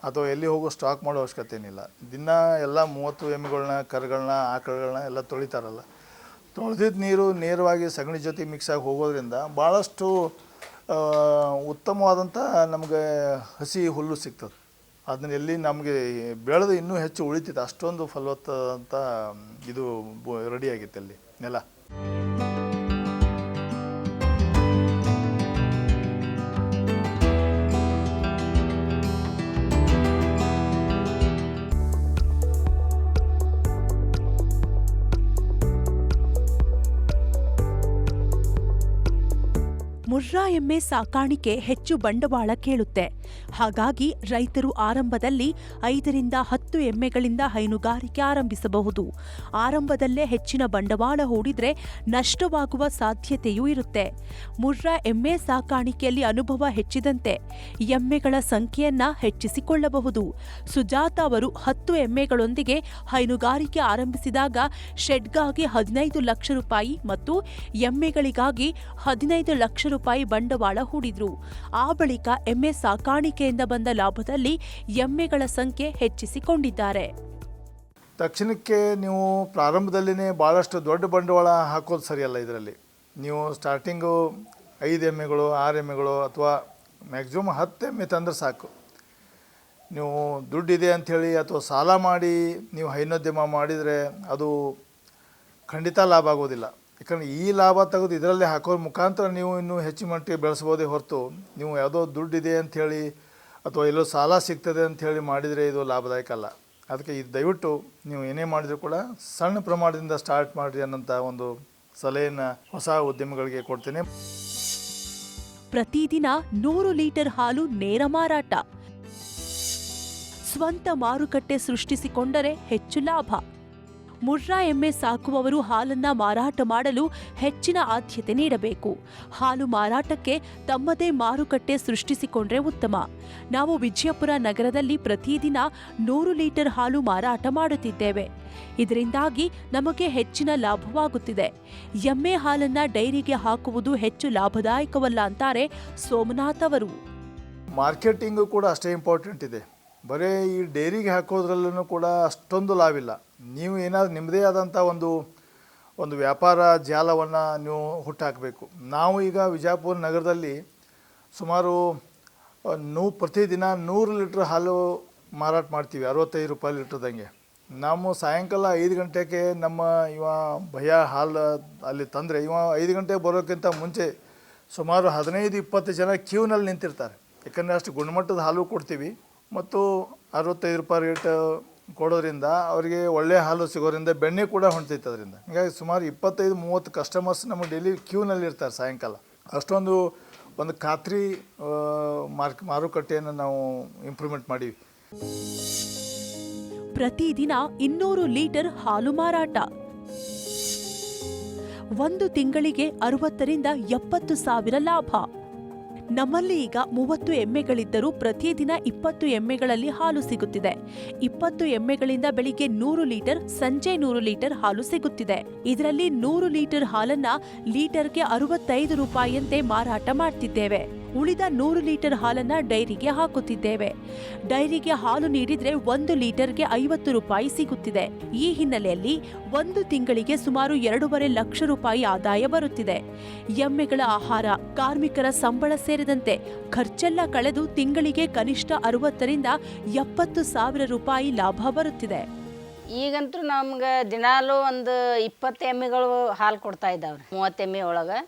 S1: ಅಥವಾ ಎಲ್ಲಿ ಹೋಗೋ ಸ್ಟಾಕ್ ಮಾಡೋ ಅವಶ್ಯಕತೆ ಏನಿಲ್ಲ. ದಿನ ಎಲ್ಲ 30 ಎಮ್ಮೆಗಳನ್ನ, ಕರುಗಳನ್ನ, ಆಕಳುಗಳನ್ನ ಎಲ್ಲ ತೊಳಿತಾರಲ್ಲ, ತೊಳೆದಿದ್ದ ನೀರು ನೇರವಾಗಿ ಸಗಣಿ ಜೊತೆ ಮಿಕ್ಸ್ ಆಗಿ ಹೋಗೋದ್ರಿಂದ ಭಾಳಷ್ಟು ಉತ್ತಮವಾದಂಥ ನಮಗೆ ಹಸಿ ಹುಲ್ಲು ಸಿಗ್ತದೆ. ಅದನ್ನ ಎಲ್ಲಿ ನಮಗೆ ಬೆಳೆದು ಇನ್ನೂ ಹೆಚ್ಚು ಉಳಿತೈತೆ, ಅಷ್ಟೊಂದು ಫಲವತ್ತಾದಂಥ ಇದು ರೆಡಿಯಾಗಿತ್ತು ಅಲ್ಲಿ ನೆಲ.
S4: ಮುರ್ರಾ ಎಮ್ಮೆ ಸಾಕಾಣಿಕೆ ಹೆಚ್ಚು ಬಂಡವಾಳ ಕೇಳುತ್ತೆ. ಹಾಗಾಗಿ ರೈತರು ಆರಂಭದಲ್ಲಿ 5 ರಿಂದ 10 ಎಮ್ಮೆಗಳಿಂದ ಹೈನುಗಾರಿಕೆ ಆರಂಭಿಸಬಹುದು. ಆರಂಭದಲ್ಲೇ ಹೆಚ್ಚಿನ ಬಂಡವಾಳ ಹೂಡಿದ್ರೆ ನಷ್ಟವಾಗುವ ಸಾಧ್ಯತೆಯೂ ಇರುತ್ತೆ. ಮುರ್ರಾ ಎಮ್ಮೆ ಸಾಕಾಣಿಕೆಯಲ್ಲಿ ಅನುಭವ ಹೆಚ್ಚಿದಂತೆ ಎಮ್ಮೆಗಳ ಸಂಖ್ಯೆಯನ್ನ ಹೆಚ್ಚಿಸಿಕೊಳ್ಳಬಹುದು. ಸುಜಾತ ಅವರು 10 ಎಮ್ಮೆಗಳೊಂದಿಗೆ ಹೈನುಗಾರಿಕೆ ಆರಂಭಿಸಿದಾಗ ಶೆಡ್ಗಾಗಿ 15 ಲಕ್ಷ ರೂಪಾಯಿ ಮತ್ತು ಎಮ್ಮೆಗಳಿಗಾಗಿ 15 ಲಕ್ಷ ರೂಪಾಯಿ ಬಂಡವಾಳ ಹೂಡಿದ್ರು. ಆ ಬಳಿಕ ಎಮ್ಮೆ ಸಾಕಾಣಿಕೆಯಿಂದ ಬಂದ ಲಾಭದಲ್ಲಿ ಎಮ್ಮೆಗಳ ಸಂಖ್ಯೆ ಹೆಚ್ಚಿಸಿಕೊಂಡಿದ್ದಾರೆ.
S1: ತಕ್ಷಣಕ್ಕೆ ನೀವು ಪ್ರಾರಂಭದಲ್ಲಿನೇ ಭಾಳಷ್ಟು ದೊಡ್ಡ ಬಂಡವಾಳ ಹಾಕೋದು ಸರಿಯಲ್ಲ. ಇದರಲ್ಲಿ ನೀವು ಸ್ಟಾರ್ಟಿಂಗು 5 ಎಮ್ಮೆಗಳು, 6 ಎಮ್ಮೆಗಳು ಅಥವಾ ಮ್ಯಾಕ್ಸಿಮಮ್ 10 ಎಮ್ಮೆ ತಂದ್ರೆ ಸಾಕು. ನೀವು ದುಡ್ಡಿದೆ ಅಂಥೇಳಿ ಅಥವಾ ಸಾಲ ಮಾಡಿ ನೀವು ಹೈನೋದ್ಯಮ ಮಾಡಿದರೆ ಅದು ಖಂಡಿತ ಲಾಭ ಆಗೋದಿಲ್ಲ. ಯಾಕಂದರೆ ಈ ಲಾಭ ತೆಗೆದು ಇದರಲ್ಲೇ ಹಾಕೋ ಮುಖಾಂತರ ನೀವು ಇನ್ನೂ ಹೆಚ್ಚು ಮಟ್ಟಿಗೆ ಬೆಳೆಸ್ಬೋದೇ ಹೊರತು, ನೀವು ಯಾವುದೋ ದುಡ್ಡಿದೆ ಅಂಥೇಳಿ ಅಥವಾ ಎಲ್ಲೋ ಸಾಲ ಸಿಗ್ತದೆ ಅಂಥೇಳಿ ಮಾಡಿದರೆ ಇದು ಲಾಭದಾಯಕ ಅಲ್ಲ. ಅದಕ್ಕೆ ಇದು ದಯವಿಟ್ಟು ನೀವು ಏನೇ ಮಾಡಿದರೂ ಕೂಡ ಸಣ್ಣ ಪ್ರಮಾಣದಿಂದ ಸ್ಟಾರ್ಟ್ ಮಾಡಿರಿ ಅನ್ನೋಂಥ ಒಂದು ಸಲಹೆಯನ್ನು ಹೊಸ ಉದ್ಯಮಿಗಳಿಗೆ ಕೊಡ್ತೇನೆ.
S4: ಪ್ರತಿದಿನ 100 ಲೀಟರ್ ಹಾಲು ನೇರ ಮಾರಾಟ. ಸ್ವಂತ ಮಾರುಕಟ್ಟೆ ಸೃಷ್ಟಿಸಿಕೊಂಡರೆ ಹೆಚ್ಚು ಲಾಭ. ಮುರ್ರಾ ಎಮ್ಮೆ ಸಾಕುವವರು ಹಾಲನ್ನ ಮಾರಾಟ ಮಾಡಲು ಹೆಚ್ಚಿನ ಆದ್ಯತೆ ನೀಡಬೇಕು. ಹಾಲು ಮಾರಾಟಕ್ಕೆ ತಮ್ಮದೇ ಮಾರುಕಟ್ಟೆ ಸೃಷ್ಟಿಸಿಕೊಂಡ್ರೆ ಉತ್ತಮ. ನಾವು ವಿಜಯಪುರ ನಗರದಲ್ಲಿ ಪ್ರತಿದಿನ 100 ಲೀಟರ್ ಹಾಲು ಮಾರಾಟ ಮಾಡುತ್ತಿದ್ದೇವೆ. ಇದರಿಂದಾಗಿ ನಮಗೆ ಹೆಚ್ಚಿನ ಲಾಭವಾಗುತ್ತಿದೆ. ಎಮ್ಮೆ ಹಾಲನ್ನ ಡೈರಿಗೆ ಹಾಕುವುದು ಹೆಚ್ಚು ಲಾಭದಾಯಕವಲ್ಲ ಅಂತಾರೆ ಸೋಮನಾಥ್ ಅವರು.
S1: ಮಾರ್ಕೆಟಿಂಗು ಕೂಡ ಅಷ್ಟೇ ಇಂಪಾರ್ಟೆಂಟ್ ಇದೆ. ಬರೀ ಈ ಡೈರಿಗೆ ಹಾಕೋದ್ರಲ್ಲೂ ಕೂಡ ಅಷ್ಟೊಂದು ಲಾಭಿಲ್ಲ. ನೀವು ಏನಾದರೂ ನಿಮ್ಮದೇ ಆದಂಥ ಒಂದು ವ್ಯಾಪಾರ ಜಾಲವನ್ನು ನೀವು ಹುಟ್ಟಾಕಬೇಕು. ನಾವು ಈಗ ವಿಜಯಪುರ ನಗರದಲ್ಲಿ ಸುಮಾರು ಪ್ರತಿದಿನ 100 ಲೀಟ್ರ್ ಹಾಲು ಮಾರಾಟ ಮಾಡ್ತೀವಿ, 65 ರೂಪಾಯಿ ಲೀಟ್ರದಂಗೆ. ನಾವು ಸಾಯಂಕಾಲ 5 ಗಂಟೆಗೆ ನಮ್ಮ ಭಯ ಹಾಲು ಅಲ್ಲಿ ತಂದರೆ 5 ಗಂಟೆಗೆ ಬರೋಕ್ಕಿಂತ ಮುಂಚೆ ಸುಮಾರು 15-20 ಜನ ಕ್ಯೂನಲ್ಲಿ ನಿಂತಿರ್ತಾರೆ. ಯಾಕಂದರೆ ಅಷ್ಟು ಗುಣಮಟ್ಟದ ಹಾಲು ಕೊಡ್ತೀವಿ ಮತ್ತು 65 ರೂಪಾಯಿ ರೇಟ್ ಕೊಡೋದ್ರಿಂದ ಅವರಿಗೆ ಒಳ್ಳೆಯ ಹಾಲು ಸಿಗೋದ್ರಿಂದ ಬೆಣ್ಣೆ ಕೂಡ ಹೊಂಟೈತೆ ಅದರಿಂದ. ಹೀಗಾಗಿ ಸುಮಾರು 25-30 ಕಸ್ಟಮರ್ಸ್ ನಮ್ಮ ಡೈಲಿ ಕ್ಯೂನಲ್ಲಿ ಇರ್ತಾರೆ ಸಾಯಂಕಾಲ. ಅಷ್ಟೊಂದು ಒಂದು ಖಾತ್ರಿ ಮಾರುಕಟ್ಟೆಯನ್ನು ನಾವು ಇಂಪ್ರೂವ್ಮೆಂಟ್ ಮಾಡೀವಿ.
S4: ಪ್ರತಿದಿನ 200 ಲೀಟರ್ ಹಾಲು ಮಾರಾಟ. 1 ತಿಂಗಳಿಗೆ 60 ರಿಂದ 70 ಸಾವಿರ ಲಾಭ. ನಮ್ಮಲ್ಲಿ ಈಗ 30 ಎಮ್ಮೆಗಳಿದ್ದರೂ ಪ್ರತಿದಿನ 20 ಎಮ್ಮೆಗಳಲ್ಲಿ ಹಾಲು ಸಿಗುತ್ತಿದೆ. 20 ಎಮ್ಮೆಗಳಿಂದ ಬೆಳಿಗ್ಗೆ 100 ಲೀಟರ್, ಸಂಜೆ 100 ಲೀಟರ್ ಹಾಲು ಸಿಗುತ್ತಿದೆ. ಇದರಲ್ಲಿ 100 ಲೀಟರ್ ಹಾಲನ್ನ ಲೀಟರ್ಗೆ 65 ರೂಪಾಯಿಯಂತೆ ಮಾರಾಟ ಮಾಡ್ತಿದ್ದೇವೆ. ಉಳಿದ 100 ಲೀಟರ್ ಹಾಲನ್ನ ಡೈರಿಗೆ ಹಾಕುತ್ತಿದ್ದೇವೆ. ಡೈರಿಗೆ ಹಾಲು ನೀಡಿದ್ರೆ 1 ಲೀಟರ್ಗೆ 50 ರೂಪಾಯಿ ಸಿಗುತ್ತಿದೆ. ಈ ಹಿನ್ನೆಲೆಯಲ್ಲಿ 1 ತಿಂಗಳಿಗೆ ಸುಮಾರು 2.5 ಲಕ್ಷ ರೂಪಾಯಿ ಆದಾಯ ಬರುತ್ತಿದೆ. ಎಮ್ಮೆಗಳ ಆಹಾರ, ಕಾರ್ಮಿಕರ ಸಂಬಳ ಸೇರಿದಂತೆ ಖರ್ಚೆಲ್ಲ ಕಳೆದು ತಿಂಗಳಿಗೆ ಕನಿಷ್ಠ 60 ರಿಂದ 70 ಸಾವಿರ ರೂಪಾಯಿ ಲಾಭ ಬರುತ್ತಿದೆ.
S2: ಈಗಂತೂ ನಮ್ಗೆ ದಿನಾಲೂ ಒಂದು 20 ಎಮ್ಮೆಗಳು ಹಾಲು ಕೊಡ್ತಾ ಇದ್ದಾವ್ರಿ. 30 ಎಮ್ಮೆ ಒಳಗೆ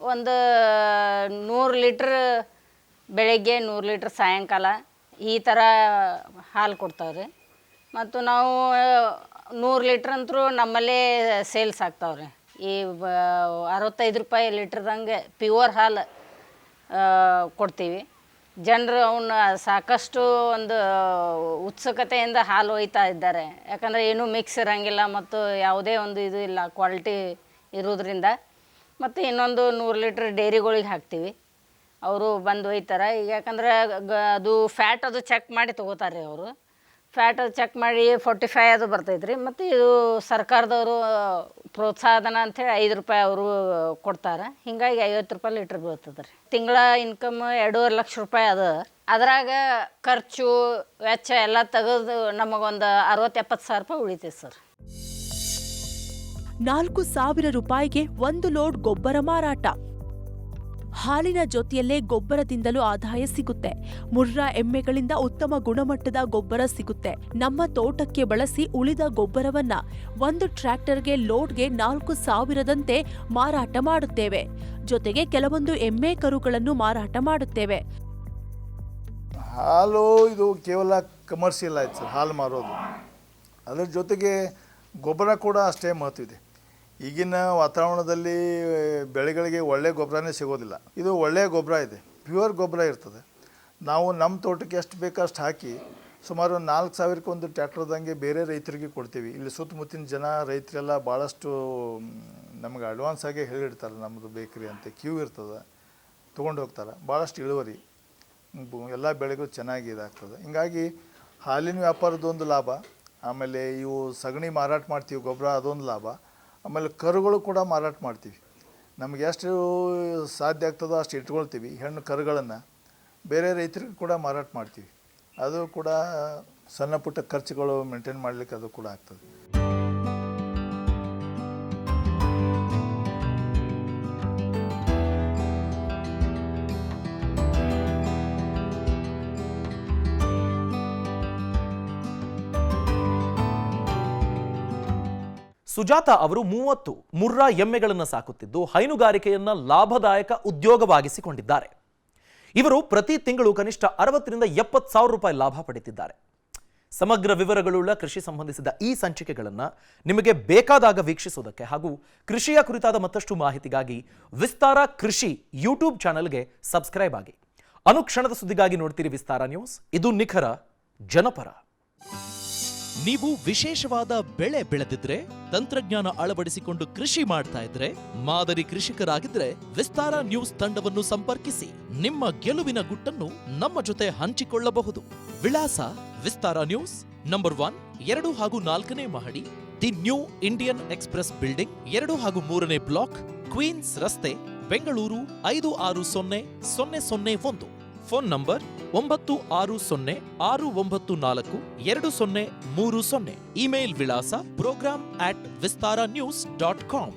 S2: ಒಂದು 100 ಲೀಟ್ರ್ ಬೆಳಗ್ಗೆ, 100 ಲೀಟ್ರ್ ಸಾಯಂಕಾಲ ಈ ಥರ ಹಾಲು ಕೊಡ್ತಾವ್ರಿ. ಮತ್ತು ನಾವು 100 ಲೀಟ್ರ್ ಅಂತೂ ನಮ್ಮಲ್ಲೇ ಸೇಲ್ಸ್ ಆಗ್ತಾವ್ರಿ. ಈ 65 ರೂಪಾಯಿ ಲೀಟ್ರ್ದಂಗೆ ಪ್ಯೂರ್ ಹಾಲು ಕೊಡ್ತೀವಿ. ಜನರು ಅವನ್ನ ಸಾಕಷ್ಟು ಒಂದು ಉತ್ಸುಕತೆಯಿಂದ ಹಾಲು ಒಯ್ತಾ ಇದ್ದಾರೆ. ಯಾಕಂದರೆ ಏನೂ ಮಿಕ್ಸ್ ಇರೋಂಗಿಲ್ಲ ಮತ್ತು ಯಾವುದೇ ಒಂದು ಇದು ಇಲ್ಲ, ಕ್ವಾಲಿಟಿ ಇರೋದ್ರಿಂದ. ಮತ್ತು ಇನ್ನೊಂದು 100 ಲೀಟ್ರ್ ಡೈರಿಗಳಿಗೆ ಹಾಕ್ತೀವಿ. ಅವರು ಬಂದು ಒಯ್ತಾರೆ. ಈಗ ಯಾಕಂದ್ರೆ ಅದು ಫ್ಯಾಟ್ ಅದು ಚೆಕ್ ಮಾಡಿ ತೊಗೋತಾರೆ ಅವರು. ಫ್ಯಾಟ್ ಅದು ಚೆಕ್ ಮಾಡಿ 45 ಅದು ಬರ್ತೈತೆ ರೀ. ಮತ್ತು ಇದು ಸರ್ಕಾರದವರು ಪ್ರೋತ್ಸಾಹಧನ ಅಂಥೇಳಿ 5 ರೂಪಾಯಿ ಅವರು ಕೊಡ್ತಾರೆ. ಹಿಂಗಾಗಿ 50 ರೂಪಾಯಿ ಲೀಟ್ರ್ ಬೀಳ್ತದೆ ರೀ. ತಿಂಗಳ ಇನ್ಕಮ್ 2.5 ಲಕ್ಷ ರೂಪಾಯಿ ಅದ. ಅದ್ರಾಗ ಖರ್ಚು ವೆಚ್ಚ ಎಲ್ಲ ತೆಗೆದು ನಮಗೊಂದು 60-70 ಸಾವಿರ ರೂಪಾಯಿ ಉಳಿತೈತೆ ಸರ್.
S4: 4,000 ರೂಪಾಯಿಗೆ 1 ಲೋಡ್ ಗೊಬ್ಬರ ಮಾರಾಟ. ಹಾಲಿನ ಜೊತೆಯಲ್ಲೇ ಗೊಬ್ಬರದಿಂದಲೂ ಆದಾಯ ಸಿಗುತ್ತೆ. ಮುರ್ರಾ ಎಮ್ಮೆಗಳಿಂದ ಉತ್ತಮ ಗುಣಮಟ್ಟದ ಗೊಬ್ಬರ ಸಿಗುತ್ತೆ. ನಮ್ಮ ತೋಟಕ್ಕೆ ಬಳಸಿ ಉಳಿದ ಗೊಬ್ಬರವನ್ನ ಒಂದು ಟ್ರ್ಯಾಕ್ಟರ್ಗೆ ಲೋಡ್ಗೆ 4,000ದಂತೆ ಮಾರಾಟ ಮಾಡುತ್ತೇವೆ. ಜೊತೆಗೆ ಕೆಲವೊಂದು ಎಮ್ಮೆ ಕರುಗಳನ್ನು ಮಾರಾಟ ಮಾಡುತ್ತೇವೆ.
S1: ಹಾಲು ಇದು ಕೇವಲ ಕಮರ್ಷಿಯಲ್ ಆಯ್ತು ಸರ್, ಹಾಲು ಮಾರೋದು. ಅದರ ಜೊತೆಗೆ ಗೊಬ್ಬರ ಕೂಡ ಅಷ್ಟೇ ಮಹತ್ವ ಇದೆ. ಈಗಿನ ವಾತಾವರಣದಲ್ಲಿ ಬೆಳೆಗಳಿಗೆ ಒಳ್ಳೆಯ ಗೊಬ್ಬರನೇ ಸಿಗೋದಿಲ್ಲ. ಇದು ಒಳ್ಳೆಯ ಗೊಬ್ಬರ ಇದೆ, ಪ್ಯೂರ್ ಗೊಬ್ಬರ ಇರ್ತದೆ. ನಾವು ನಮ್ಮ ತೋಟಕ್ಕೆ ಎಷ್ಟು ಬೇಕೋ ಅಷ್ಟು ಹಾಕಿ ಸುಮಾರು 4,000ಕ್ಕೆ ಒಂದು ಟ್ರ್ಯಾಕ್ಟರ್ದಂಗೆ ಬೇರೆ ರೈತರಿಗೆ ಕೊಡ್ತೀವಿ. ಇಲ್ಲಿ ಸುತ್ತಮುತ್ತಿನ ಜನ ರೈತರೆಲ್ಲ ಭಾಳಷ್ಟು ನಮಗೆ ಅಡ್ವಾನ್ಸ್ ಆಗಿ ಹೇಳಿಡ್ತಾರೆ, ನಮ್ಮದು ಬೇಕ್ರಿ ಅಂತ ಕ್ಯೂ ಇರ್ತದೆ, ತೊಗೊಂಡು ಹೋಗ್ತಾರೆ. ಭಾಳಷ್ಟು ಇಳುವರಿ, ಎಲ್ಲ ಬೆಳೆಗಳು ಚೆನ್ನಾಗಿ ಇದಾಗ್ತದೆ. ಹಿಂಗಾಗಿ ಹಾಲಿನ ವ್ಯಾಪಾರದೊಂದು ಲಾಭ, ಆಮೇಲೆ ಇವು ಸಗಣಿ ಮಾರಾಟ ಮಾಡ್ತೀವಿ ಗೊಬ್ಬರ, ಅದೊಂದು ಲಾಭ. ಆಮೇಲೆ ಕರುಗಳು ಕೂಡ ಮಾರಾಟ ಮಾಡ್ತೀವಿ. ನಮಗೆ ಎಷ್ಟು ಸಾಧ್ಯ ಆಗ್ತದೋ ಅಷ್ಟು ಇಟ್ಕೊಳ್ತೀವಿ. ಹೆಣ್ಣು ಕರುಗಳನ್ನು ಬೇರೆ ರೈತರಿಗೆ ಕೂಡ ಮಾರಾಟ ಮಾಡ್ತೀವಿ. ಅದು ಕೂಡ ಸಣ್ಣ ಪುಟ್ಟ ಖರ್ಚುಗಳು ಮೇಂಟೈನ್ ಮಾಡಲಿಕ್ಕೆ ಅದು ಕೂಡ ಆಗ್ತದೆ.
S3: ಸುಜಾತ ಅವರು 30 ಮುರ್ರಾ ಎಮ್ಮೆಗಳನ್ನು ಸಾಕುತ್ತಿದ್ದು ಹೈನುಗಾರಿಕೆಯನ್ನ ಲಾಭದಾಯಕ ಉದ್ಯೋಗವಾಗಿಸಿಕೊಂಡಿದ್ದಾರೆ. ಇವರು ಪ್ರತಿ ತಿಂಗಳು ಕನಿಷ್ಠ 60ರಿಂದ 70 ಸಾವಿರ ರೂಪಾಯಿ ಲಾಭ ಪಡೆದಿದ್ದಾರೆ. ಸಮಗ್ರ ವಿವರಗಳುಳ್ಳ ಕೃಷಿ ಸಂಬಂಧಿಸಿದ ಈ ಸಂಚಿಕೆಗಳನ್ನು ನಿಮಗೆ ಬೇಕಾದಾಗ ವೀಕ್ಷಿಸುವುದಕ್ಕೆ ಹಾಗೂ ಕೃಷಿಯ ಕುರಿತಾದ ಮತ್ತಷ್ಟು ಮಾಹಿತಿಗಾಗಿ ವಿಸ್ತಾರ ಕೃಷಿ ಯೂಟ್ಯೂಬ್ ಚಾನೆಲ್ಗೆ ಸಬ್ಸ್ಕ್ರೈಬ್ ಆಗಿ. ಅನುಕ್ಷಣದ ಸುದ್ದಿಗಾಗಿ ನೋಡ್ತೀರಿ ವಿಸ್ತಾರ ನ್ಯೂಸ್. ಇದು ನಿಖರ ಜನಪರ.
S5: ನೀವು ವಿಶೇಷವಾದ ಬೆಳೆ ಬೆಳೆದಿದ್ರೆ, ತಂತ್ರಜ್ಞಾನ ಅಳವಡಿಸಿಕೊಂಡು ಕೃಷಿ ಮಾಡ್ತಾ ಇದ್ರೆ, ಮಾದರಿ ಕೃಷಿಕರಾಗಿದ್ರೆ ವಿಸ್ತಾರ ನ್ಯೂಸ್ ತಂಡವನ್ನು ಸಂಪರ್ಕಿಸಿ. ನಿಮ್ಮ ಗೆಲುವಿನ ಗುಟ್ಟನ್ನು ನಮ್ಮ ಜೊತೆ ಹಂಚಿಕೊಳ್ಳಬಹುದು. ವಿಳಾಸ ವಿಸ್ತಾರ ನ್ಯೂಸ್, ನಂಬರ್ 1, 2 ಹಾಗೂ 4ನೇ ಮಹಡಿ, the new Indian express building, 2 ಹಾಗೂ 3ನೇ ಬ್ಲಾಕ್, ಕ್ವೀನ್ಸ್ ರಸ್ತೆ, ಬೆಂಗಳೂರು 560001. Phone number 9606942030. ಇಮೇಲ್ ವಿಳಾಸ program@vistaranews.com.